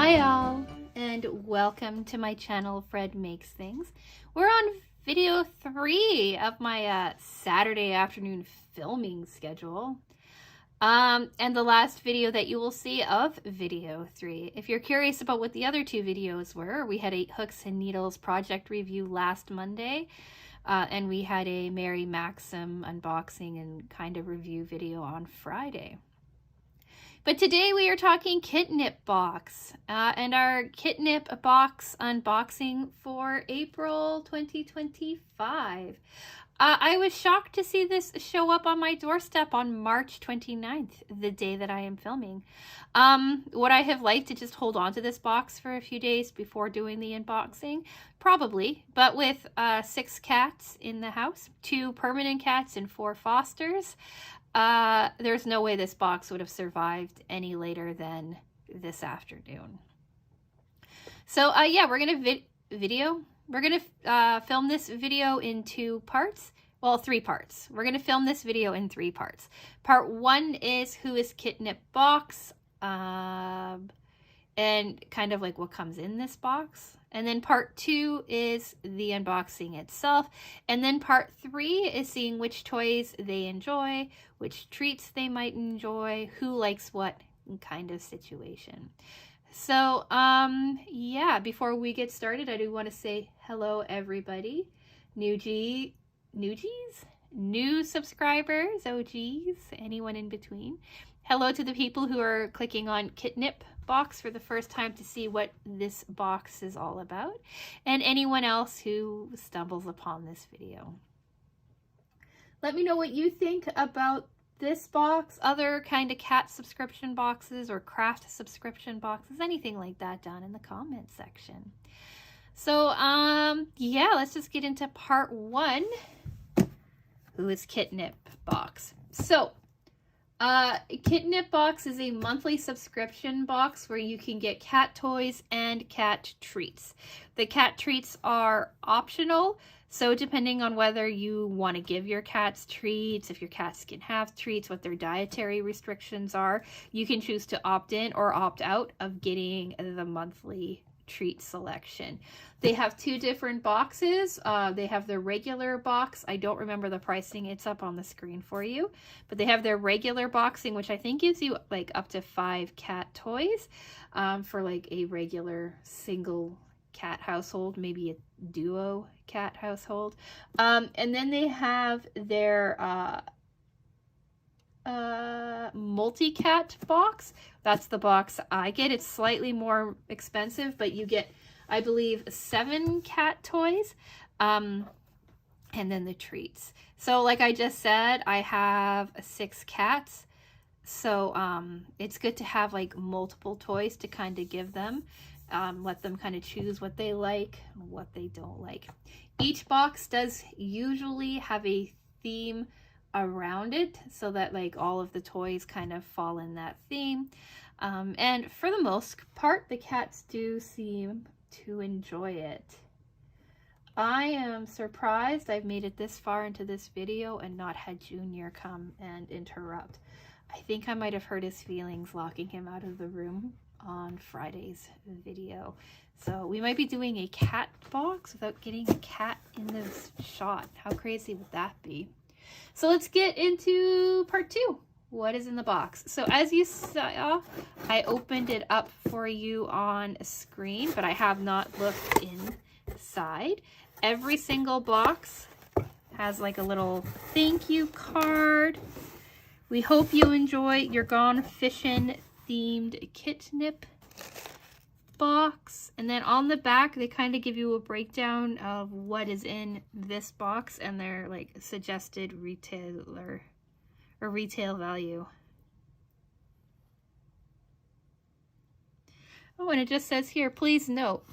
Hi all, and welcome to my channel, Fred Makes Things. We're on video 3 of my Saturday afternoon filming schedule. And the last video that you will see of video 3. If you're curious about what the other 2 videos were, we had a Hooks and Needles project review last Monday, and we had a Mary Maxim unboxing and kind of review video on Friday. But today we are talking Kitnip Box, and our Kitnip Box unboxing for April 2025. I was shocked to see this show up on my doorstep on March 29th, the day that I am filming. Would I have liked to just hold on to this box for a few days before doing the unboxing? Probably, but with 6 cats in the house, 2 permanent cats and 4 fosters, there's no way this box would have survived any later than this afternoon. So yeah, we're gonna film this video in 2 parts. Well, 3 parts. We're gonna film this video in 3 parts. Part 1 is who is Kitnip Box, and kind of like what comes in this box. And then part 2 is the unboxing itself. And then part 3 is seeing which toys they enjoy, which treats they might enjoy, who likes what kind of situation. So, yeah, before we get started, I do want to say hello, everybody. New subscribers, OGs, anyone in between. Hello to the people who are clicking on Kitnip Box for the first time to see what this box is all about, and anyone else who stumbles upon this video. Let me know what you think about this box, other kind of cat subscription boxes or craft subscription boxes, anything like that down in the comment section. So yeah, let's just get into part 1. Who is Kitnip Box? So Kitnip Box is a monthly subscription box where you can get cat toys and cat treats. The cat treats are optional, so depending on whether you want to give your cats treats, if your cats can have treats, what their dietary restrictions are, you can choose to opt in or opt out of getting the monthly treat selection. They have 2 different boxes. They have their regular box. I don't remember the pricing. It's up on the screen for you. But they have their regular boxing, which I think gives you like up to 5 cat toys for like a regular single cat household, maybe a duo cat household. And then they have their multi-cat box. That's the box I get. It's slightly more expensive, but you get, I believe, 7 cat toys, and then the treats. So like I just said, I have 6 cats, so it's good to have like multiple toys to kind of give them, let them kind of choose what they like and what they don't like. Each box does usually have a theme around it, so that like all of the toys kind of fall in that theme, and for the most part the cats do seem to enjoy it. I am surprised I've made it this far into this video and not had Junior come and interrupt. I think I might have hurt his feelings locking him out of the room on Friday's video. So we might be doing a cat box without getting a cat in this shot. How crazy would that be? So let's get into part 2. What is in the box? So as you saw, I opened it up for you on screen, but I have not looked inside. Every single box has like a little thank you card. We hope you enjoy your Gone Fishing themed Kitnip box. And then on the back they kind of give you a breakdown of what is in this box and their like suggested retailer or retail value. Oh, and it just says here, please note,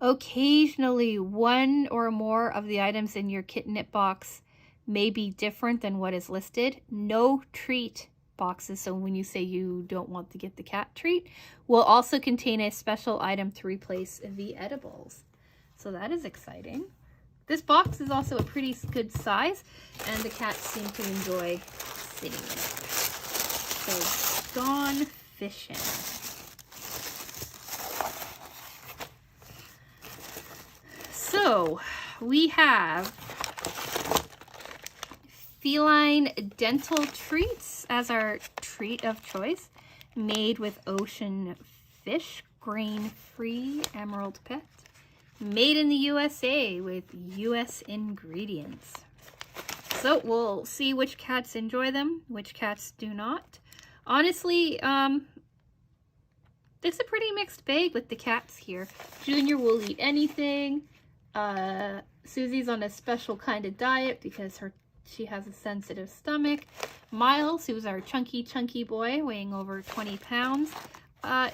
occasionally one or more of the items in your Kitnip box may be different than what is listed. No treat boxes, so when you say you don't want to get the cat treat, will also contain a special item to replace the edibles. So that is exciting. This box is also a pretty good size, and the cats seem to enjoy sitting in it. So Gone Fishing. So we have feline dental treats as our treat of choice, made with ocean fish, grain-free emerald pet, made in the USA with US ingredients. So we'll see which cats enjoy them, which cats do not. Honestly, it's a pretty mixed bag with the cats here. Junior will eat anything. Susie's on a special kind of diet because she has a sensitive stomach. Miles, who's our chunky boy, weighing over 20 pounds,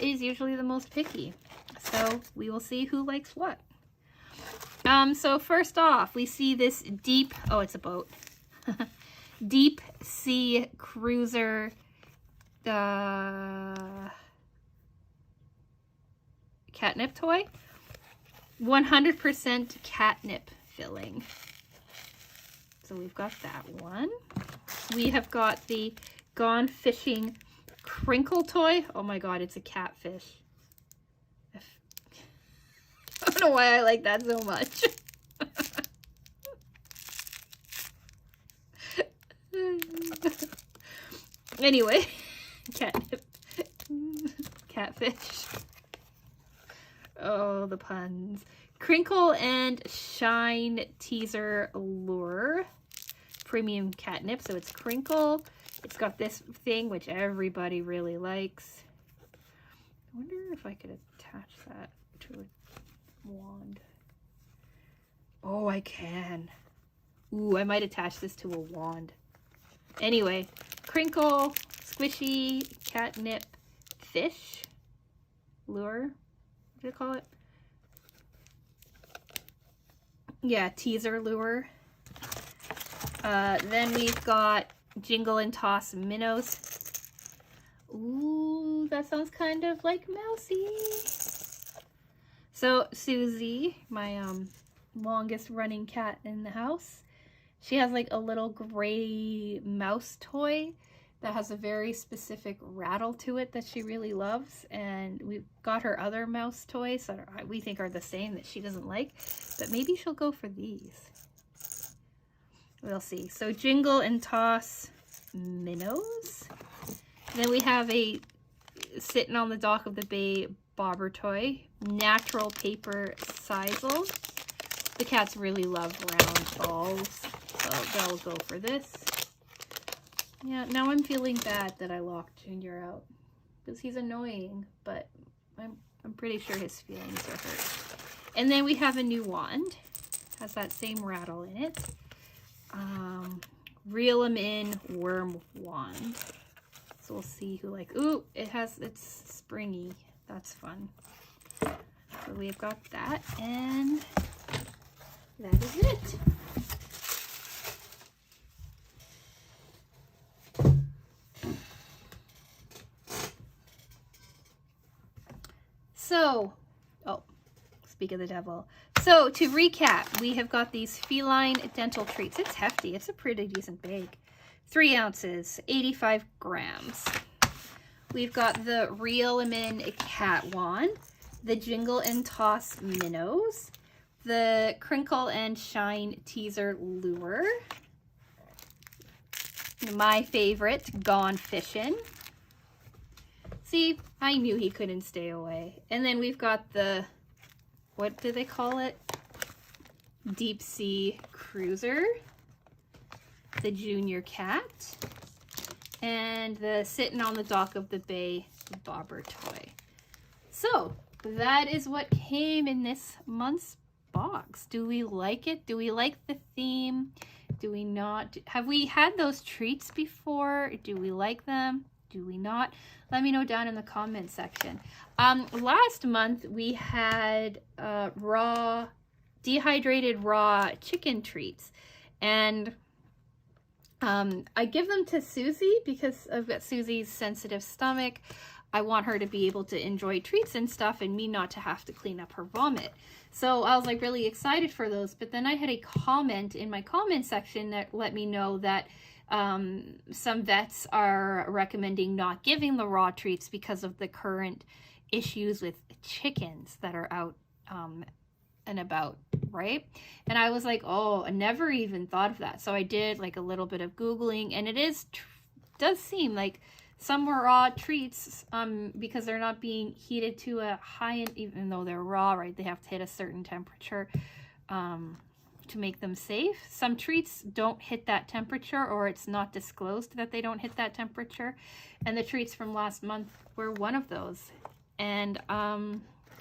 is usually the most picky. So we will see who likes what. So first off, we see this oh, it's a boat. Deep sea cruiser catnip toy. 100% catnip filling. So we've got that one. We have got the Gone Fishing crinkle toy. Oh my god, it's a catfish. I don't know why I like that so much. Anyway, catnip. Catfish. Oh, the puns. Crinkle and Shine Teaser Lure. Premium catnip. So it's crinkle. It's got this thing, which everybody really likes. I wonder if I could attach that to a wand. Oh, I can. Ooh, I might attach this to a wand. Anyway, crinkle, squishy, catnip, fish, lure. What do you call it? Yeah, teaser lure. Then we've got Jingle and Toss minnows. Ooh, that sounds kind of like Mousy. So Susie, my longest running cat in the house, she has like a little gray mouse toy that has a very specific rattle to it that she really loves, and we've got her other mouse toys that we think are the same that she doesn't like, but maybe she'll go for these. We'll see. So Jingle and Toss minnows. And then we have a sitting on the dock of the bay bobber toy, natural paper sisal. The cats really love round balls, so they'll go for this. Yeah, now I'm feeling bad that I locked Junior out because he's annoying, but I'm pretty sure his feelings are hurt. And then we have a new wand. Has that same rattle in it. Reel 'em in worm wand. So we'll see who ooh, it's springy. That's fun. So we've got that, and that is it. So, oh, speak of the devil. So to recap, we have got these feline dental treats. It's hefty. It's a pretty decent bag. 3 ounces, 85 grams. We've got the Reel 'em in cat wand, the Jingle and Toss minnows, the Crinkle and Shine teaser lure, my favorite, Gone Fishing. See, I knew he couldn't stay away. And then we've got the, what do they call it? Deep Sea Cruiser, the Junior Cat, and the Sitting on the Dock of the Bay bobber toy. So that is what came in this month's box. Do we like it? Do we like the theme? Do we not? Have we had those treats before? Do we like them? Do we not? Let me know down in the comment section. Last month we had dehydrated raw chicken treats, and I give them to Susie because I've got Susie's sensitive stomach. I want her to be able to enjoy treats and stuff and me not to have to clean up her vomit. So I was really excited for those, but then I had a comment in my comment section that let me know that some vets are recommending not giving the raw treats because of the current issues with chickens that are out and about right? And I was like, oh, I never even thought of that. So I did like a little bit of Googling, and it does seem like some raw treats, because they're not being heated to a high, even though they're raw, right? They have to hit a certain temperature to make them safe. Some treats don't hit that temperature, or it's not disclosed that they don't hit that temperature. And the treats from last month were one of those. And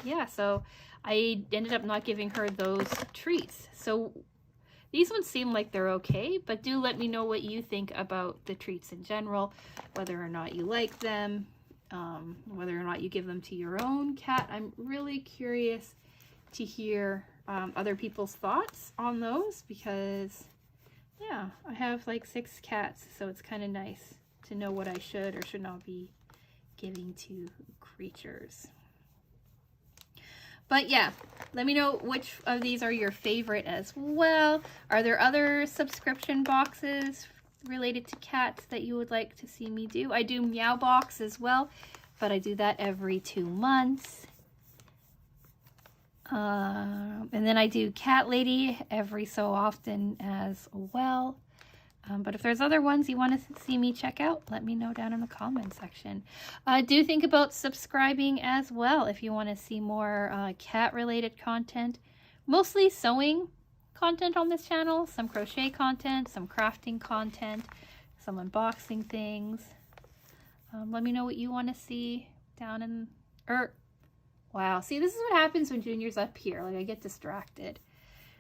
yeah, so I ended up not giving her those treats. So these ones seem like they're okay, but do let me know what you think about the treats in general, whether or not you like them, whether or not you give them to your own cat. I'm really curious to hear other people's thoughts on those, because yeah, I have like 6 cats, so it's kind of nice to know what I should or should not be giving to creatures. But yeah, let me know which of these are your favorite as well. Are there other subscription boxes related to cats that you would like to see me do? I do Meow Box as well, but I do that every 2 months. And then I do Cat Lady every so often as well. But if there's other ones you want to see me check out, let me know down in the comment section. Do think about subscribing as well if you want to see more cat-related content. Mostly sewing content on this channel, some crochet content, some crafting content, some unboxing things. Let me know what you want to see down in... Wow, see, this is what happens when Junior's up here. Like, I get distracted.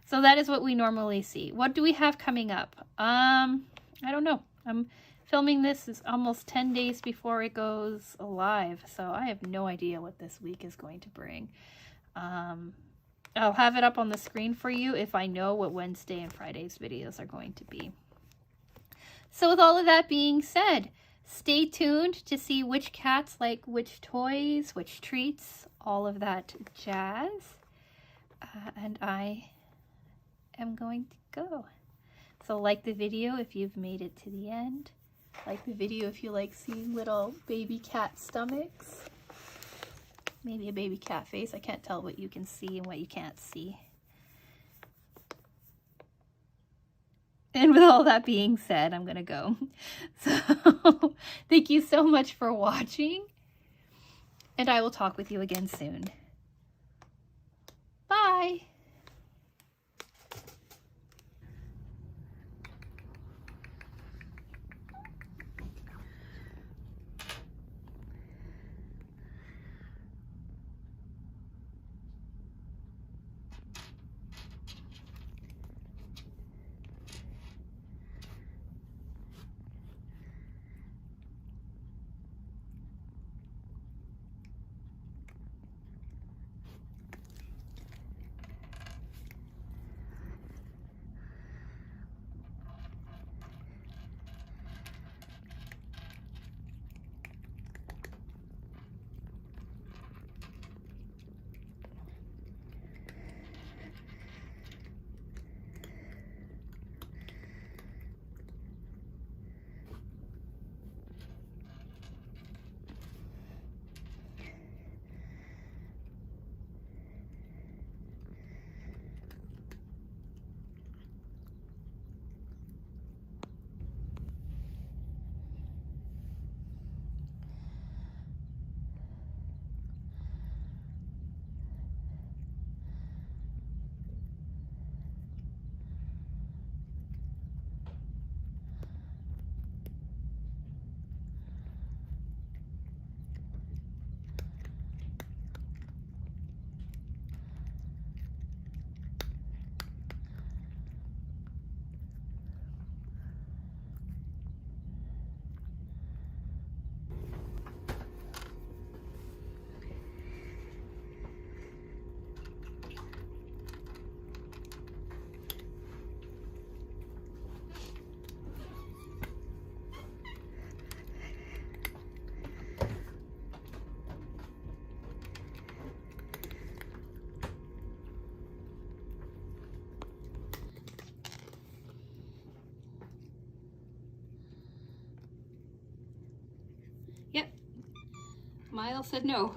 So that is what we normally see. What do we have coming up? I don't know. I'm filming this is almost 10 days before it goes live, so I have no idea what this week is going to bring. I'll have it up on the screen for you if I know what Wednesday and Friday's videos are going to be. So with all of that being said, stay tuned to see which cats like which toys, which treats, all of that jazz. And I am going to go. So like the video if you've made it to the end. Like the video if you like seeing little baby cat stomachs. Maybe a baby cat face. I can't tell what you can see and what you can't see. And with all that being said, I'm gonna go. So thank you so much for watching, and I will talk with you again soon. Bye. Yep. Miles said no.